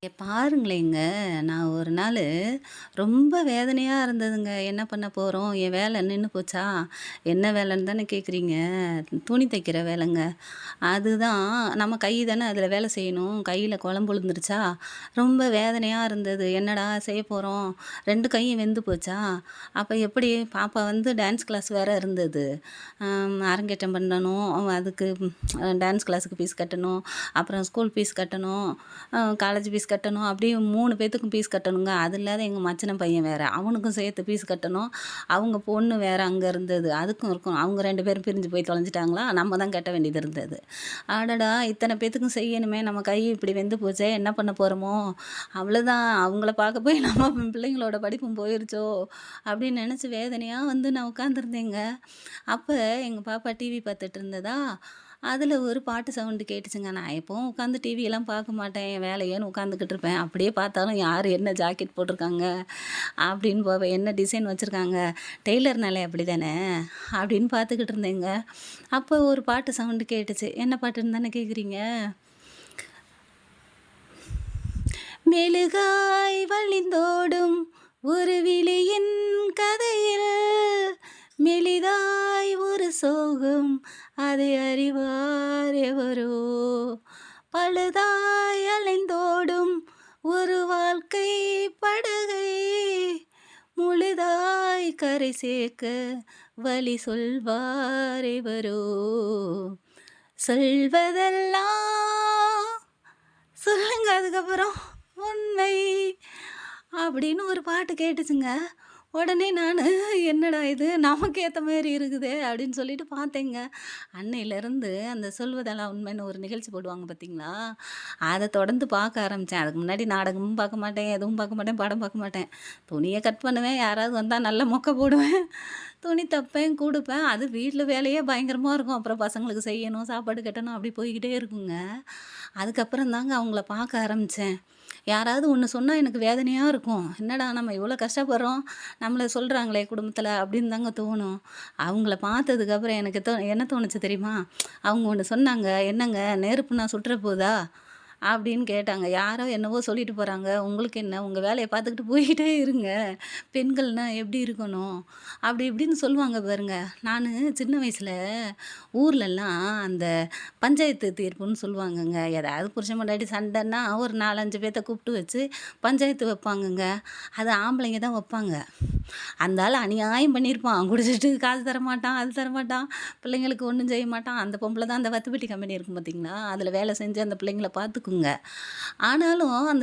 பாருங்களேங்க, நான் ஒரு நாளு ரொம்ப வேதனையா இருந்ததுங்க. என்ன பண்ண போறோம்? என் வேலை நின்னு போச்சா? என்ன வேலைன்னு தானே கேட்குறீங்க? துணி தைக்கிற வேலைங்க. அதுதான் நம்ம கை தானே அதில வேலை செய்யணும். கையில குழம்பு விழுந்துருச்சா, ரொம்ப வேதனையா இருந்தது. என்னடா செய்ய போறோம்? 2 கையும் வெந்து போச்சா? அப்ப எப்படி? பாப்பா வந்து டான்ஸ் கிளாஸ் வேற இருந்தது. அரங்கேற்றம் பண்ணணும். அதுக்கு டான்ஸ் கிளாஸுக்கு ஃபீஸ் கட்டணும். அப்புறம் ஸ்கூல் ஃபீஸ் கட்டணும். காலேஜ் ஃபீஸ் கட்டணும். அப்படியே 3 பேத்துக்கும் ஃபீஸ் கட்டணுங்க. அது இல்லாத எங்க மச்சினன் பையன் வேற. அவனுக்கும் சேர்த்து ஃபீஸ் கட்டணும். அவங்க பொண்ணு வேற அங்க இருந்தது. அதுக்கும் இருக்கும். அவங்க 2 பேரும் பிரிஞ்சு போய் தொலைஞ்சுட்டாங்களா, நம்ம தான் கட்ட வேண்டியது இருந்தது. அடடா! இத்தன பேத்துக்கும் செய்யணுமே, நம்ம கை இப்படி வெந்து போச்சே, என்ன பண்ண போறோமோ? அவ்வளோதான். அவங்கள பார்க்க போய் நம்ம பிள்ளைங்களோட படிப்பும் போயிருச்சோ! அப்படின்னு நெனச்சு வேதனையா வந்து நான் உட்காந்துருந்தேங்க. அப்ப எங்க பாப்பா டிவி பார்த்துட்டு இருந்ததா, அதில ஒரு பாட்டு சவுண்டு கேட்டுச்சுங்க. நான் எப்பவும் உட்காந்து டிவியெல்லாம் பார்க்க மாட்டேன். என் வேலையேன்னு உட்காந்துக்கிட்டு இருப்பேன். அப்படியே பார்த்தாலும் யார் என்ன ஜாக்கெட் போட்டிருக்காங்க அப்படின்னு பாப்பேன். என்ன டிசைன் வச்சுருக்காங்க. டெய்லர்னாலே அப்படிதானே அப்படின்னு பார்த்துக்கிட்டு இருந்தேங்க. அப்போ ஒரு பாட்டு சவுண்டு கேட்டுச்சு. என்ன பாட்டுன்னு தானே கேட்குறீங்க? மெழுகாய் வழிந்தோடும் ஒரு விழியின் கதையில் மெலிதாய் ஒரு சோகம் அதை அறிவார் எவரோ பழுதாய் அலைந்தோடும் ஒரு வாழ்க்கை படகை முழுதாய் கரை சேர்க்க வழி சொல்வார் எவரோ சொல்வதெல்லாம் சொல்லுங்க அதுக்கப்புறம் உண்மை அப்படின்னு ஒரு பாட்டு கேட்டுச்சுங்க. உடனே நானு என்னடா இது நமக்கு ஏத்த மாரி இருக்குதே அப்படின்னு சொல்லிட்டு பார்த்தேங்க. அன்னையிலேருந்து அந்த சொல்வதெல்லாம் உண்மைன்னு ஒரு நிகழ்ச்சி போடுவாங்க பார்த்தீங்களா? அத தொடர்ந்து பார்க்க ஆரம்பிச்சேன். அதுக்கு முன்னாடி நாடகமும் பார்க்க மாட்டேன், எதுவும் பார்க்க மாட்டேன், படம் பார்க்க மாட்டேன். துணிய கட் பண்ணுவேன், யாராவது வந்தா நல்ல மொக்க போடுவேன். துணி தைப்பேன், குடுப்பேன். அது வீட்ல வேலையே பயங்கரமா இருக்கும். அப்புறம் பசங்களுக்கு செய்யணும், சாப்பாடு கட்டணும் அப்படி போய்க்கிட்டே இருக்குங்க. அதுக்கப்புறம் தாங்க அவங்கள பார்க்க ஆரம்பிச்சேன். யாராவது ஒண்ணு சொன்னா எனக்கு வேதனையா இருக்கும். என்னடா நம்ம இவ்வளோ கஷ்டப்படுறோம், நம்மள சொல்றாங்களே குடும்பத்தில அப்படின்னு தாங்க தோணும். அவங்கள பார்த்ததுக்கப்புறம் எனக்கு என்ன தோணுச்சு தெரியுமா? அவங்க ஒண்ணு சொன்னாங்க, "என்னங்க நெருப்புனா சுட்டுற போதா?" அப்படின்னு கேட்டாங்க. யாரோ என்னவோ சொல்லிட்டு போறாங்க. உங்களுக்கு என்ன? உங்க வேலைய பார்த்துக்கிட்டு போய்க்கிட்டே இருங்க. பெண்கள்னா எப்படி இருக்கணும்? அப்படி இப்படின்னு சொல்லுவாங்க பாருங்க. நானு சின்ன வயசுல ஊர்லலாம் அந்த பஞ்சாயத்து தீர்ப்புன்னு சொல்லுவாங்கங்க. ஏதாவது புருஷன் பொண்டாட்டி சண்டைன்னா ஒரு 4, 5 பேத்த கூப்பிட்டு வச்சு பஞ்சாயத்து வைப்பாங்கங்க. அது ஆம்பளைங்க தான் வைப்பாங்க. அந்த ஆள் அநியாயம் பண்ணியிருப்பான். குடிச்சிட்டு காசு தரமாட்டான், அது தரமாட்டான், பிள்ளைங்களுக்கு ஒண்ணும் செய்ய மாட்டான். அந்த பொம்பள தான் அந்த வத்துப்பட்டி கம்பெனி இருக்கும் பார்த்தீங்களா? அதில வேலை செஞ்சு அந்த பிள்ளைங்கள பார்த்துக்குங்க. ஆனாலும் அந்த